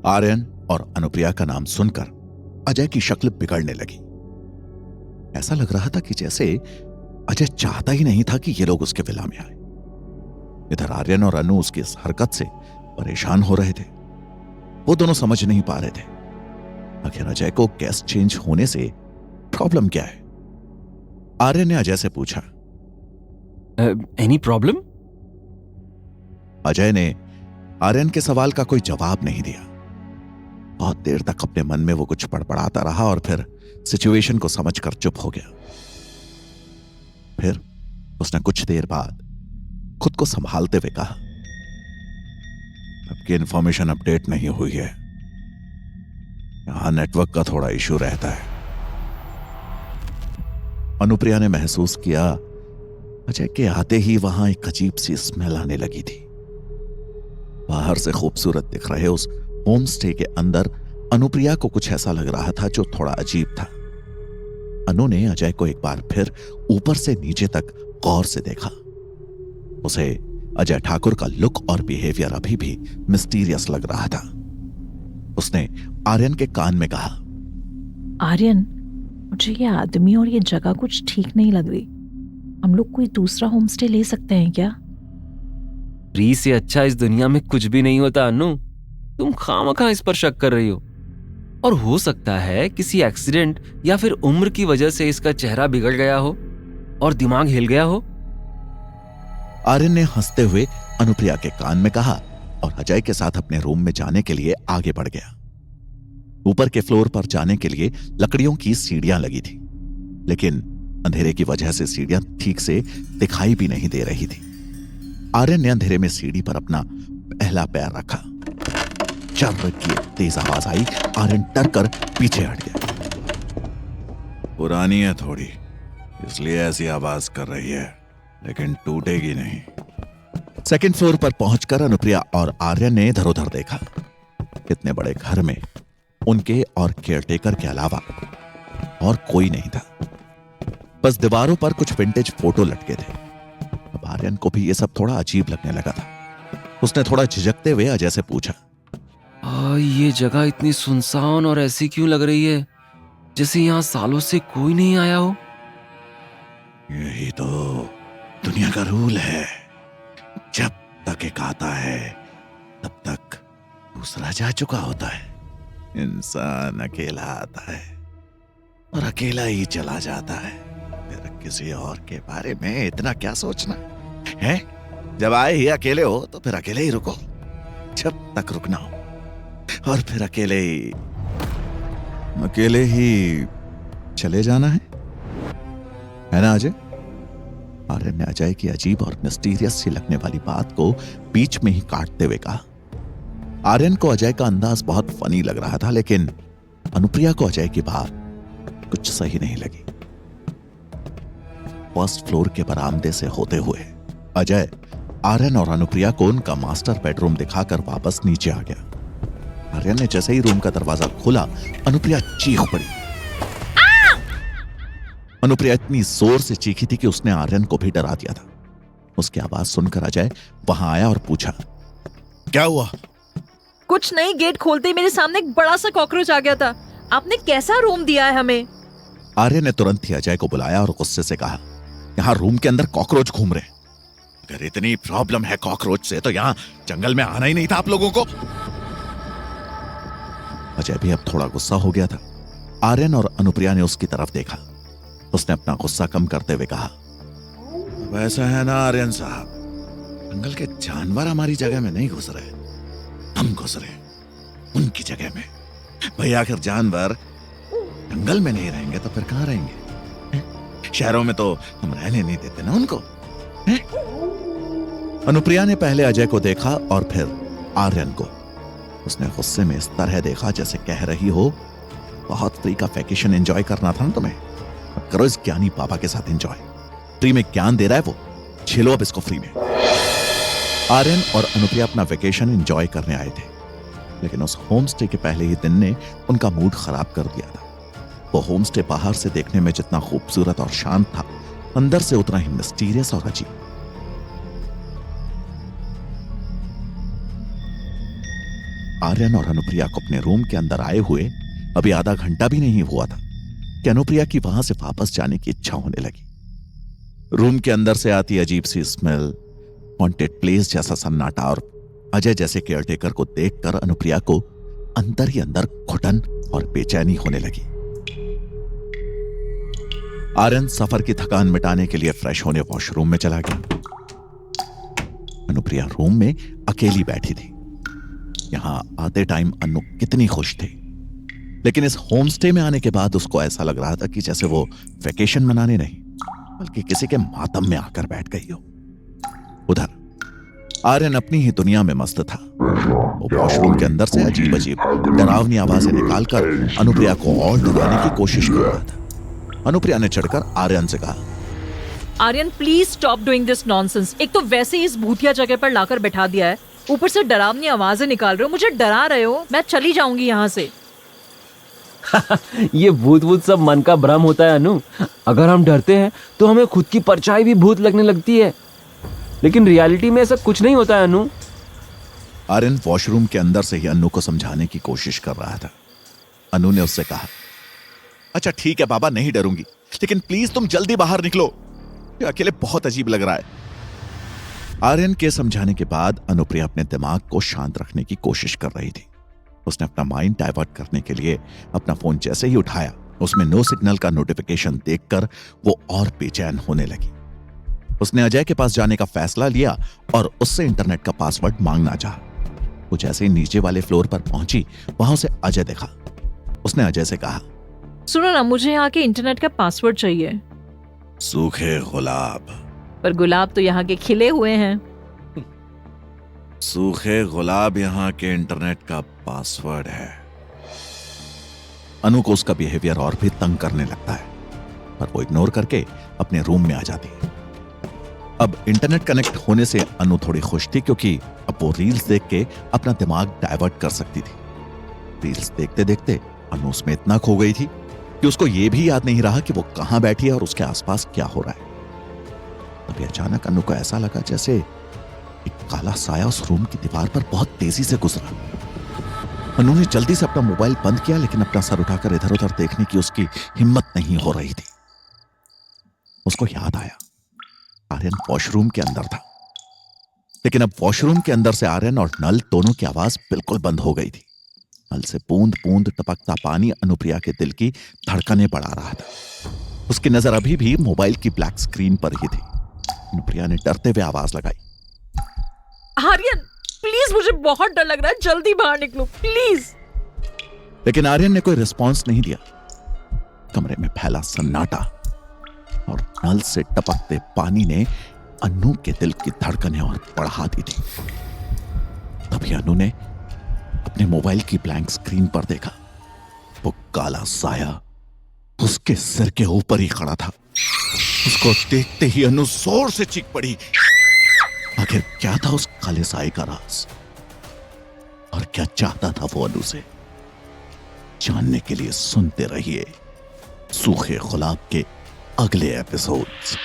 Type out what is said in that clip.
आर्यन और अनुप्रिया का नाम सुनकर अजय की शक्ल बिगड़ने लगी। ऐसा लग रहा था कि जैसे अजय चाहता ही नहीं था कि ये लोग उसके विला में आए। इधर आर्यन और अनु उसकी इस हरकत से परेशान हो रहे थे। वो दोनों समझ नहीं पा रहे थे आखिर अजय को गेस्ट चेंज होने से प्रॉब्लम क्या है। आर्यन ने अजय से पूछा, एनी प्रॉब्लम? अजय ने आर्यन के सवाल का कोई जवाब नहीं दिया। बहुत देर तक अपने मन में वो कुछ बड़बड़ाता रहा और फिर सिचुएशन को समझकर चुप हो गया। फिर उसने कुछ देर बाद खुद को संभालते हुए कहा, आपकी इंफॉर्मेशन अपडेट नहीं हुई है। यहां नेटवर्क का थोड़ा इशू रहता है। अनुप्रिया ने महसूस किया अजय के आते ही वहां एक अजीब सी स्मेल आने लगी थी। बाहर से खूबसूरत दिख रहे उस होम स्टे के अंदर अनुप्रिया को कुछ ऐसा लग रहा था जो थोड़ा अजीब था। अनु ने अजय को एक बार फिर ऊपर से नीचे तक गौर से देखा। उसे अजय ठाकुर का लुक और बिहेवियर अभी भी मिस्टीरियस लग रहा था। उसने आर्यन के कान में कहा, आर्यन, मुझे ये आदमी और ये जगह कुछ ठीक नहीं लग रही। हम लोग कोई दूसरा होम स्टे ले सकते हैं क्या? फ्री से अच्छा इस दुनिया में कुछ भी नहीं होता अनु। तुम खामखा इस पर शक कर रही हो। और हो सकता है किसी एक्सीडेंट या फिर उम्र की वजह से इसका चेहरा बिगड़ गया हो और दिमाग हिल गया हो। आर्यन ने हंसते हुए अनुप्रिया के कान में कहा और अजय के साथ अपने रूम में जाने के लिए आगे बढ़ गया। ऊपर के फ्लोर पर जाने के लिए लकड़ियों की सीढ़ियां लगी थी, लेकिन अंधेरे की वजह से सीढ़ियां ठीक से दिखाई भी नहीं दे रही थी। आर्यन ने अंधेरे में सीढ़ी पर अपना पहला पैर रखा। चर्र की तेज आवाज आई। आर्यन डर कर पीछे हट गया। पुरानी है थोड़ी, इसलिए ऐसी आवाज कर रही है, लेकिन टूटेगी नहीं। सेकंड फ्लोर पर पहुंचकर अनुप्रिया और आर्यन ने इधर उधर देखा। इतने बड़े घर में उनके और केयरटेकर के अलावा और कोई नहीं था। बस दीवारों पर कुछ विंटेज फोटो लटके थे। अब आर्यन को भी यह सब थोड़ा अजीब लगने लगा था। उसने थोड़ा झिझकते हुए अजय से पूछा, ये जगह इतनी सुनसान और ऐसी क्यों लग रही है, जैसे यहाँ सालों से कोई नहीं आया हो। यही तो दुनिया का रूल है, जब तक एक आता है तब तक दूसरा जा चुका होता है। इंसान अकेला आता है और अकेला ही चला जाता है। फिर किसी और के बारे में इतना क्या सोचना है? जब आए ही अकेले हो तो फिर अकेले ही रुको, जब तक रुकना हो, और फिर अकेले ही चले जाना है ना अजय? आर्यन ने अजय की अजीब और मिस्टीरियस सी लगने वाली बात को बीच में ही काटते हुए कहा। आर्यन को अजय का अंदाज बहुत फनी लग रहा था, लेकिन अनुप्रिया को अजय की बात कुछ सही नहीं लगी। फर्स्ट फ्लोर के बरामदे से होते हुए अजय आर्यन और अनुप्रिया को उनका मास्टर बेडरूम दिखाकर वापस नीचे आ गया। आर्यन ने जैसे ही रूम का दरवाजा खोला, अनुप्रिया चीख पड़ी। अनुप्रिया इतनी जोर से चीखी थी कि उसने आर्यन को भी डरा दिया था। उसकी आवाज सुनकर अजय वहां आया और पूछा, क्या हुआ? कुछ नहीं, गेट खोलते ही मेरे सामने एक बड़ा सा कॉकरोच आ गया था। आपने कैसा रूम दिया है हमें? आर्यन ने तुरंत ही अजय को बुलाया और गुस्से से कहा, यहां रूम के अंदर कॉकरोच घूम रहे। अगर इतनी प्रॉब्लम है कॉकरोच से तो यहां जंगल में आना ही नहीं था आप लोगों को। अजय भी अब थोड़ा गुस्सा हो गया था। आर्यन और अनुप्रिया ने उसकी तरफ देखा। उसने अपना गुस्सा कम करते हुए कहा, वैसा है ना आर्यन साहब, जंगल के जानवर हमारी जगह में नहीं घुस रहे, हम घुस रहे उनकी जगह में। भाई आखिर जानवर जंगल में नहीं रहेंगे तो फिर कहां रहेंगे? शहरों में तो हम रहने नहीं देते ना उनको। अनुप्रिया ने पहले अजय को देखा और फिर आर्यन को। उसने गुस्से में इस तरह देखा जैसे कह रही हो, बहुत फ्री का वैकेशन एंजॉय करना था ना तुम्हें, अब करो इस ज्ञानी पापा के साथ एंजॉय। फ्री में ज्ञान दे रहा है वो, झेलो अब इसको फ्री में। आर्यन और अनुप्रिया अपना वैकेशन एंजॉय करने आए थे, लेकिन उस होम स्टे के पहले ही दिन ने उनका मूड खराब कर दिया था। वो होम स्टे बाहर से देखने में जितना खूबसूरत और शांत था, अंदर से उतना ही मिस्टीरियस और अजीब। आर्यन और अनुप्रिया को अपने रूम के अंदर आए हुए अभी आधा घंटा भी नहीं हुआ था कि अनुप्रिया की वहां से वापस जाने की इच्छा होने लगी। रूम के अंदर से आती अजीब सी स्मेल, हॉन्टेड प्लेस जैसा सन्नाटा और अजय जैसे केयरटेकर को देखकर अनुप्रिया को अंदर ही अंदर घुटन और बेचैनी होने लगी। आर्यन सफर की थकान मिटाने के लिए फ्रेश होने वॉशरूम में चला गया। अनुप्रिया रूम में अकेली बैठी थी। यहां आते टाइम अनु कितनी खुश थी, लेकिन इस होम स्टे में आने के बाद उसको ऐसा लग रहा था कि जैसे वो वेकेशन मनाने नहीं बल्कि किसी के मातम में आकर बैठ गई हो। उधर आर्यन अपनी ही दुनिया में मस्त था। वो वॉशरूम के अंदर से अजीब अजीब डरावनी आवाजें निकालकर अनुप्रिया को और डराने की कोशिश कर रहा था। अनुप्रिया ने चढ़कर आर्यन से कहा, Aryan please stop doing this nonsense. एक तो वैसे ही इस भूतिया जगह पर लाकर बैठा दिया है, ऊपर से डरावनी आवाजें निकाल रहे हो, मुझे डरा रहे हो। मैं चली जाऊंगी यहाँ से। ये भूत सब मन का भ्रम होता है अनु। अगर हम डरते हैं तो हमें खुद की परछाई भी भूत लगने लगती है, लेकिन रियलिटी में ऐसा कुछ नहीं होता है अनु। आर्यन वॉशरूम के अंदर से ही अनु को समझाने की कोशिश कर रहा था। अनु ने उससे कहा, अच्छा ठीक है बाबा, नहीं डरूंगी, लेकिन प्लीज तुम जल्दी बाहर निकलो, ये अकेले बहुत अजीब लग रहा है। आर्यन के समझाने के बाद अनुप्रिया अपने दिमाग को शांत रखने की कोशिश कर रही थी। उसने अपना माइंड डाइवर्ट करने के लिए अपना फोन जैसे ही उठाया, उसमें नो सिग्नल का नोटिफिकेशन देखकर वो और बेचैन होने लगी। उसने अजय के पास जाने का फैसला लिया और उससे इंटरनेट का पासवर्ड मांगना चाहा। वो जैसे ही नीचे वाले फ्लोर पर पहुंची, वहां उसे अजय देखा। उसने अजय से कहा, सुनो ना, मुझे यहाँ के इंटरनेट का पासवर्ड चाहिए। सूखे गुलाब। पर गुलाब तो यहाँ के खिले हुए हैं। सूखे गुलाब यहाँ के इंटरनेट का पासवर्ड है। अनु को उसका बिहेवियर और भी तंग करने लगता है, पर वो इग्नोर करके अपने रूम में आ जाती है। अब इंटरनेट कनेक्ट होने से अनु थोड़ी खुश थी, क्योंकि अब वो रील्स देख के अपना दिमाग डाइवर्ट कर सकती थी। रील्स देखते देखते अनु उसमें इतना खो गई थी कि उसको यह भी याद नहीं रहा कि वो कहां बैठी है और उसके आसपास क्या हो रहा है। तभी अचानक अनु को ऐसा लगा जैसे एक काला साया उस रूम की दीवार पर बहुत तेजी से गुजरा। अनु ने जल्दी से अपना मोबाइल बंद किया, लेकिन अपना सर उठाकर इधर उधर देखने की उसकी हिम्मत नहीं हो रही थी। उसको याद आया आर्यन वॉशरूम के अंदर था, लेकिन अब वॉशरूम के अंदर से आर्यन और नल दोनों की आवाज बिल्कुल बंद हो गई थी। नल से बूंद बूंद टपकता पानी अनुप्रिया के दिल की धड़कनें बढ़ा रहा था। उसकी नजर अभी भी मोबाइल की ब्लैक स्क्रीन पर ही थी। अनुप्रिया ने डरते हुए आवाज लगाई, आर्यन प्लीज, मुझे बहुत डर लग रहा है, जल्दी बाहर निकलो प्लीज। लेकिन आर्यन ने कोई रिस्पॉन्स नहीं दिया। कमरे में फैला सन्नाटा और नल से टपकते पानी ने अनु के दिल की धड़कनें और बढ़ा दी थी। तभी अनु ने अपने मोबाइल की ब्लैंक स्क्रीन पर देखा, वो काला साया उसके सिर के ऊपर ही खड़ा था। उसको देखते ही अनु जोर से चीख पड़ी। आखिर क्या था उस काले साए का राज, और क्या चाहता था वो अनु से? जानने के लिए सुनते रहिए सूखे गुलाब के अगले एपिसोड्स।